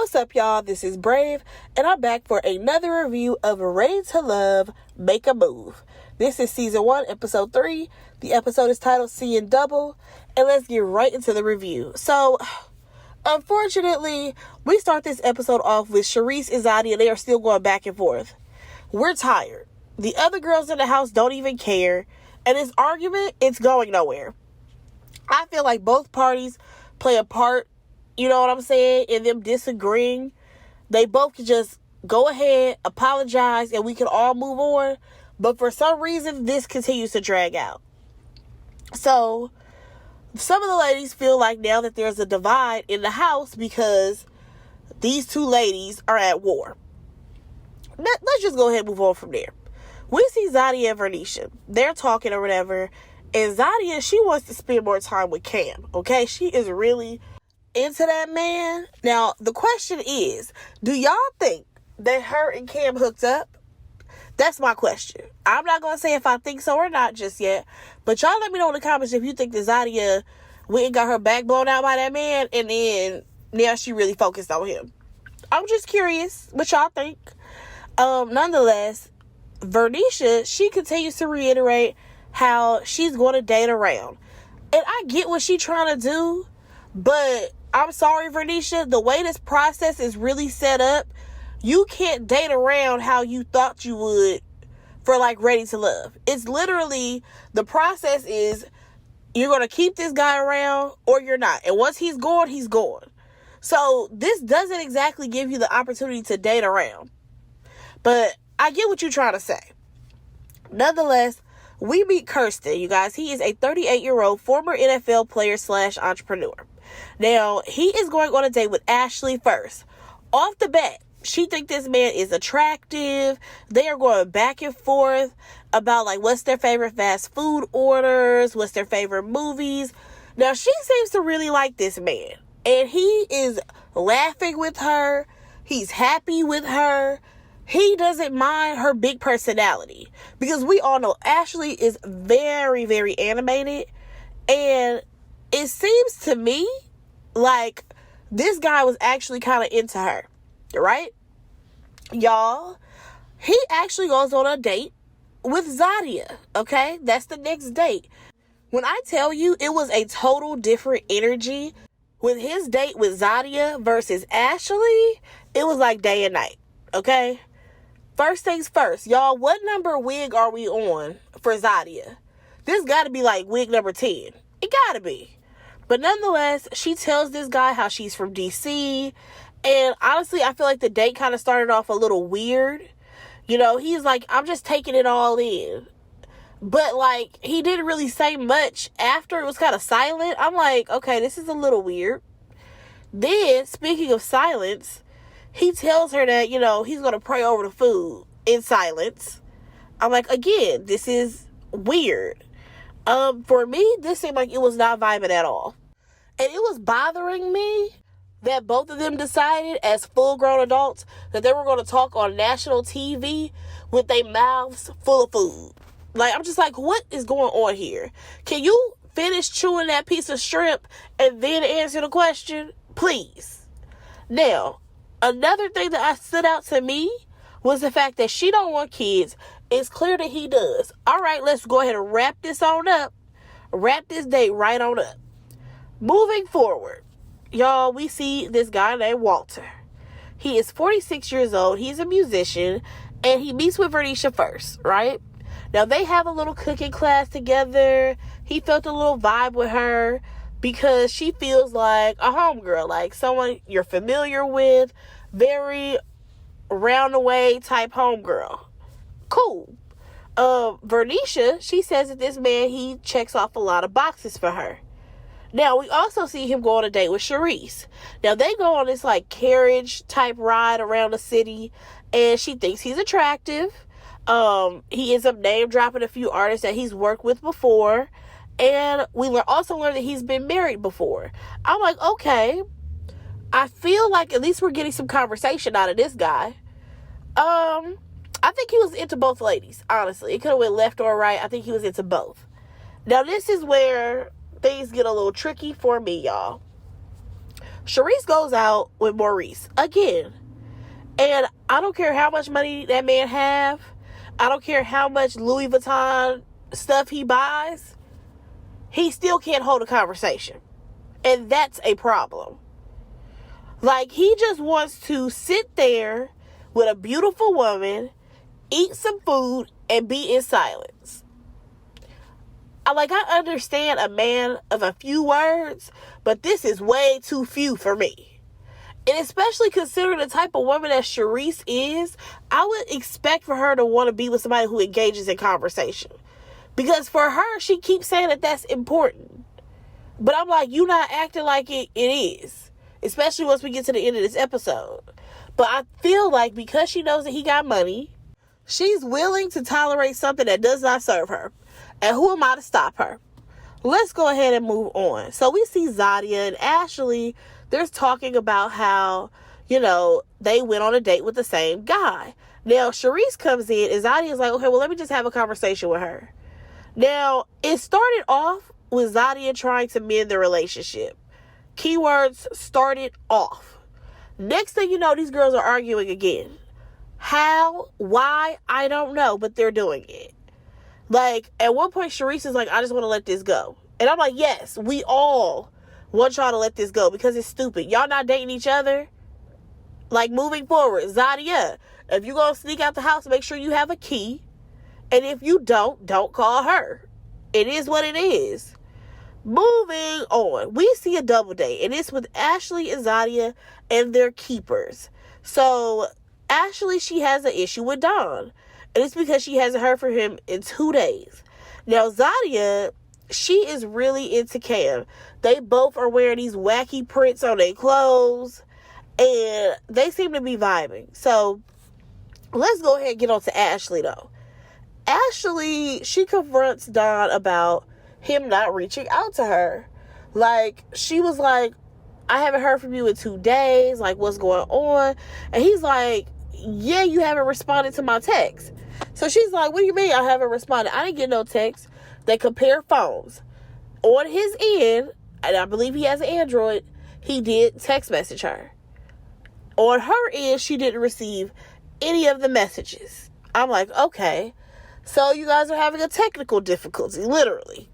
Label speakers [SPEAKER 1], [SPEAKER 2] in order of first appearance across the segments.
[SPEAKER 1] What's up, y'all? This is Brave, and I'm back for another review of Ready to Love, Make a Move. This is Season 1, Episode 3. The episode is titled Seeing Double, and let's get right into the review. So, unfortunately, we start this episode off with Sharice and Zia, and they are still going back and forth. We're tired. The other girls in the house don't even care, and this argument, it's going nowhere. I feel like both parties play a part, you know what I'm saying, in them disagreeing. They both can just go ahead, apologize, and we can all move on. But for some reason, this continues to drag out. So, some of the ladies feel like now that there's a divide in the house because these two ladies are at war. Let's just go ahead and move on from there. We see Zia and Vernisha. They're talking or whatever. And Zia, she wants to spend more time with Cam. Okay? She is really into that man. Now, the question is, do y'all think that her and Cam hooked up? That's my question. I'm not going to say if I think so or not just yet. But y'all let me know in the comments if you think that Zia went and got her back blown out by that man. And then now she really focused on him. I'm just curious what y'all think. Nonetheless, Vernisha, she continues to reiterate how she's going to date around. And I get what she's trying to do, but I'm sorry, Vernisha, the way this process is really set up, you can't date around how you thought you would for like Ready to Love. It's literally, the process is you're going to keep this guy around or you're not. And once he's gone, he's gone. So this doesn't exactly give you the opportunity to date around. But I get what you're trying to say. Nonetheless, we meet Kirsten, you guys. He is a 38-year-old former NFL player / entrepreneur. Now, he is going on a date with Ashley first. Off the bat, she thinks this man is attractive. They are going back and forth about like what's their favorite fast food orders, what's their favorite movies. Now, she seems to really like this man. And he is laughing with her. He's happy with her. He doesn't mind her big personality. Because we all know Ashley is very, very animated. And it seems to me like this guy was actually kind of into her. Right? Y'all, he actually goes on a date with Zia. Okay? That's the next date. When I tell you it was a total different energy with his date with Zia versus Ashley, it was like day and night. Okay? First things first, y'all, what number wig are we on for Zia? This got to be like wig number 10. It got to be. But nonetheless, she tells this guy how she's from DC. And honestly, I feel like the date kind of started off a little weird. You know, he's like, I'm just taking it all in. But like, he didn't really say much after. It was kind of silent. I'm like, okay, this is a little weird. Then, speaking of silence, he tells her that, you know, he's going to pray over the food in silence. I'm like, again, this is weird. For me, this seemed like it was not vibing at all. And it was bothering me that both of them decided as full-grown adults that they were going to talk on national TV with their mouths full of food. Like, I'm just like, what is going on here? Can you finish chewing that piece of shrimp and then answer the question? Please. Now, another thing that stood out to me was the fact that she don't want kids. It's clear that he does. All right, let's go ahead and wrap this on up. Wrap this date right on up. Moving forward, y'all, we see this guy named Walter. He is 46 years old. He's a musician, and he meets with Vernisha first, right? Now, they have a little cooking class together. He felt a little vibe with her because she feels like a homegirl, like someone you're familiar with, very round-the-way type homegirl. Cool. Vernisha, she says that this man, he checks off a lot of boxes for her. Now, we also see him go on a date with Sharice. Now, they go on this, like, carriage type ride around the city, and she thinks he's attractive. He ends up name-dropping a few artists that he's worked with before, and we also learn that he's been married before. I'm like, okay, I feel like at least we're getting some conversation out of this guy. I think he was into both ladies, honestly. It could have went left or right. I think he was into both. Now, this is where things get a little tricky for me, y'all. Sharice goes out with Maurice again. And I don't care how much money that man have. I don't care how much Louis Vuitton stuff he buys. He still can't hold a conversation. And that's a problem. Like, he just wants to sit there with a beautiful woman, eat some food, and be in silence. I understand a man of a few words, but this is way too few for me. And especially considering the type of woman that Sharice is, I would expect for her to want to be with somebody who engages in conversation. Because for her, she keeps saying that that's important. But I'm like, you not acting like it is. Especially once we get to the end of this episode. But I feel like because she knows that he got money, she's willing to tolerate something that does not serve her. And who am I to stop her? Let's go ahead and move on. So we see Zia and Ashley. They're talking about how, they went on a date with the same guy. Now, Sharice comes in and Zia is like, okay, well, let me just have a conversation with her. Now, it started off with Zia trying to mend the relationship. Keywords, started off. Next thing you know, these girls are arguing again. How? Why? I don't know, but they're doing it. Like, at one point, Sharice is like, I just want to let this go. And I'm like, yes, we all want y'all to let this go because it's stupid. Y'all not dating each other. Like, moving forward, Zia, if you going to sneak out the house, make sure you have a key. And if you don't call her. It is what it is. Moving on, we see a double date, and it's with Ashley and Zia and their keepers. So, Ashley, she has an issue with Don. And it's because she hasn't heard from him in 2 days. Now, Zia, she is really into Cam. They both are wearing these wacky prints on their clothes. And they seem to be vibing. So, let's go ahead and get on to Ashley, though. Ashley, she confronts Don about him not reaching out to her. Like, she was like, I haven't heard from you in 2 days. Like, what's going on? And he's like, yeah, you haven't responded to my text. So she's like, what do you mean I haven't responded? I didn't get no text. They compare phones. On his end, and I believe he has an Android, he did text message her. On her end, she didn't receive any of the messages. I'm like, okay. So you guys are having a technical difficulty, literally.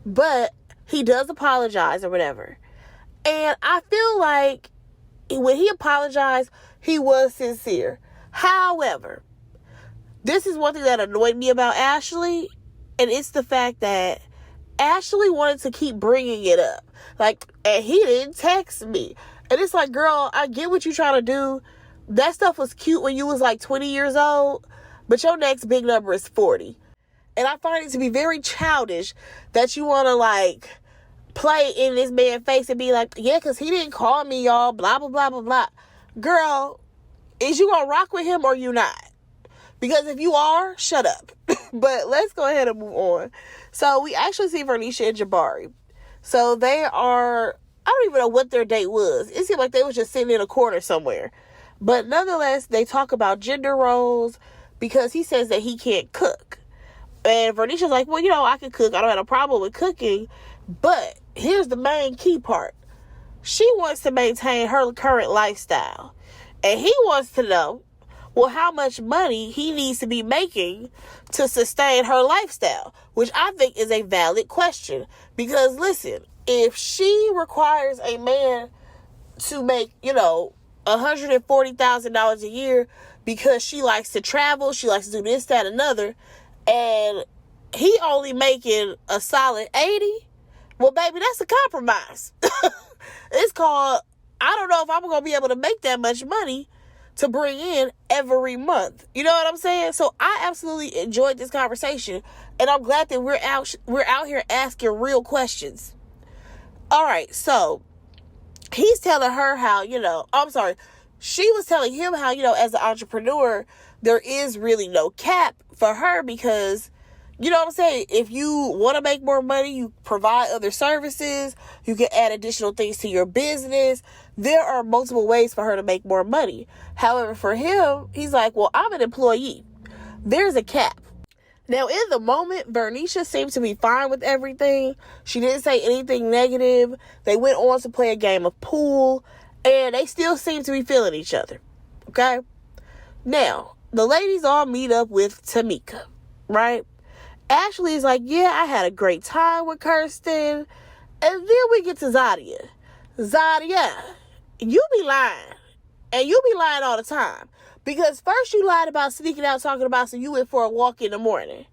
[SPEAKER 1] But he does apologize or whatever. And I feel like when he apologized, he was sincere. However, this is one thing that annoyed me about Ashley, and it's the fact that Ashley wanted to keep bringing it up. Like, and he didn't text me. And it's like, girl, I get what you're trying to do. That stuff was cute when you was like 20 years old, but your next big number is 40. And I find it to be very childish that you want to, like, play in this man's face and be like, yeah, because he didn't call me, y'all, blah, blah, blah, blah, blah. Girl, is you going to rock with him or you not? Because if you are, shut up. But let's go ahead and move on. So we actually see Vernisha and Jabari. So they are, I don't even know what their date was. It seemed like they was just sitting in a corner somewhere. But nonetheless, they talk about gender roles because he says that he can't cook. And Vernisha's like, well, I can cook. I don't have a problem with cooking. But here's the main key part. She wants to maintain her current lifestyle. And he wants to know, well, how much money he needs to be making to sustain her lifestyle, which I think is a valid question. Because, listen, if she requires a man to make, $140,000 a year because she likes to travel, she likes to do this, that, another, and he only making a solid 80, well, baby, that's a compromise. It's called, I don't know if I'm going to be able to make that much money to bring in every month. You know what I'm saying? So I absolutely enjoyed this conversation, and I'm glad that we're out here asking real questions. All right, so he's telling her how, she was telling him how, as an entrepreneur, there is really no cap for her because, you know what I'm saying? If you want to make more money, you provide other services, you can add additional things to your business. There are multiple ways for her to make more money. However, for him, he's like, well, I'm an employee. There's a cap. Now, in the moment, Vernisha seemed to be fine with everything. She didn't say anything negative. They went on to play a game of pool, and they still seem to be feeling each other. Okay? Now, the ladies all meet up with Tamika, right? Ashley is like, yeah, I had a great time with Kirsten. And then we get to Zia. Zia, you be lying. And you be lying all the time. Because first you lied about sneaking out talking about so you went for a walk in the morning.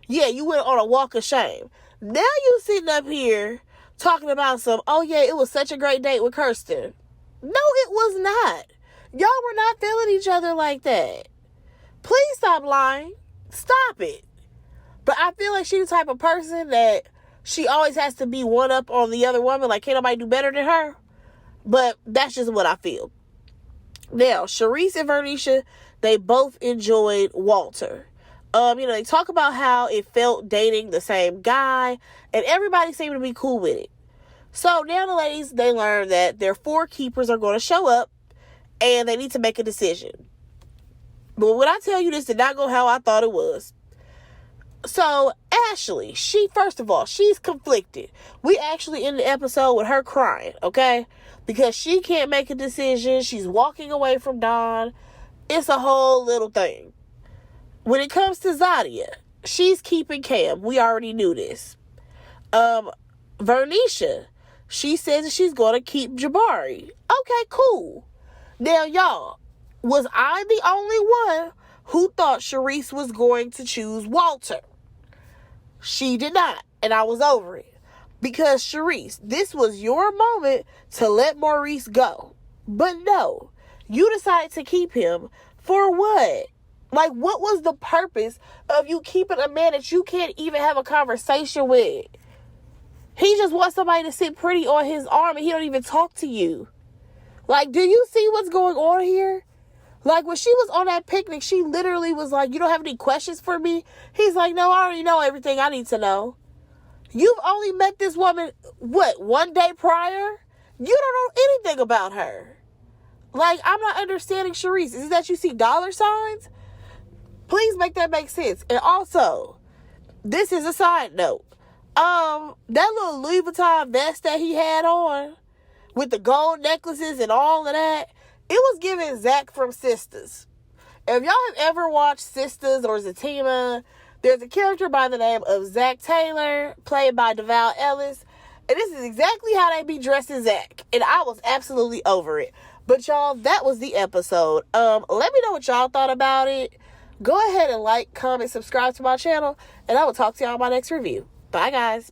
[SPEAKER 1] Yeah, you went on a walk of shame. Now you sitting up here talking about oh yeah, it was such a great date with Kirsten. No, it was not. Y'all were not feeling each other like that. Please stop lying. Stop it. But I feel like she's the type of person that she always has to be one up on the other woman. Like, can't nobody do better than her? But that's just what I feel. Now, Charisse and Vernisha, they both enjoyed Walter. They talk about how it felt dating the same guy, and everybody seemed to be cool with it. So now the ladies, they learn that their 4 keepers are going to show up, and they need to make a decision. But when I tell you, this did not go how I thought it was. So, Ashley, first of all, she's conflicted. We actually end the episode with her crying, okay? Because she can't make a decision. She's walking away from Don. It's a whole little thing. When it comes to Zia, she's keeping Cam. We already knew this. Vernisha, she says that she's going to keep Jabari. Okay, cool. Now, y'all, was I the only one who thought Charisse was going to choose Walter? She did not, and I was over it. Because, Charisse, this was your moment to let Maurice go. But no, you decided to keep him for what? Like, what was the purpose of you keeping a man that you can't even have a conversation with? He just wants somebody to sit pretty on his arm and he don't even talk to you. Like, do you see what's going on here? Like, when she was on that picnic, she literally was like, you don't have any questions for me? He's like, no, I already know everything I need to know. You've only met this woman, one day prior? You don't know anything about her. Like, I'm not understanding Charisse. Is it that you see dollar signs? Please make that make sense. And also, this is a side note. That little Louis Vuitton vest that he had on with the gold necklaces and all of that, it was giving Zach from Sisters. If y'all have ever watched Sisters or Zatima, there's a character by the name of Zach Taylor, played by Deval Ellis. And this is exactly how they be dressing Zach. And I was absolutely over it. But y'all, that was the episode. Let me know what y'all thought about it. Go ahead and like, comment, subscribe to my channel. And I will talk to y'all in my next review. Bye, guys.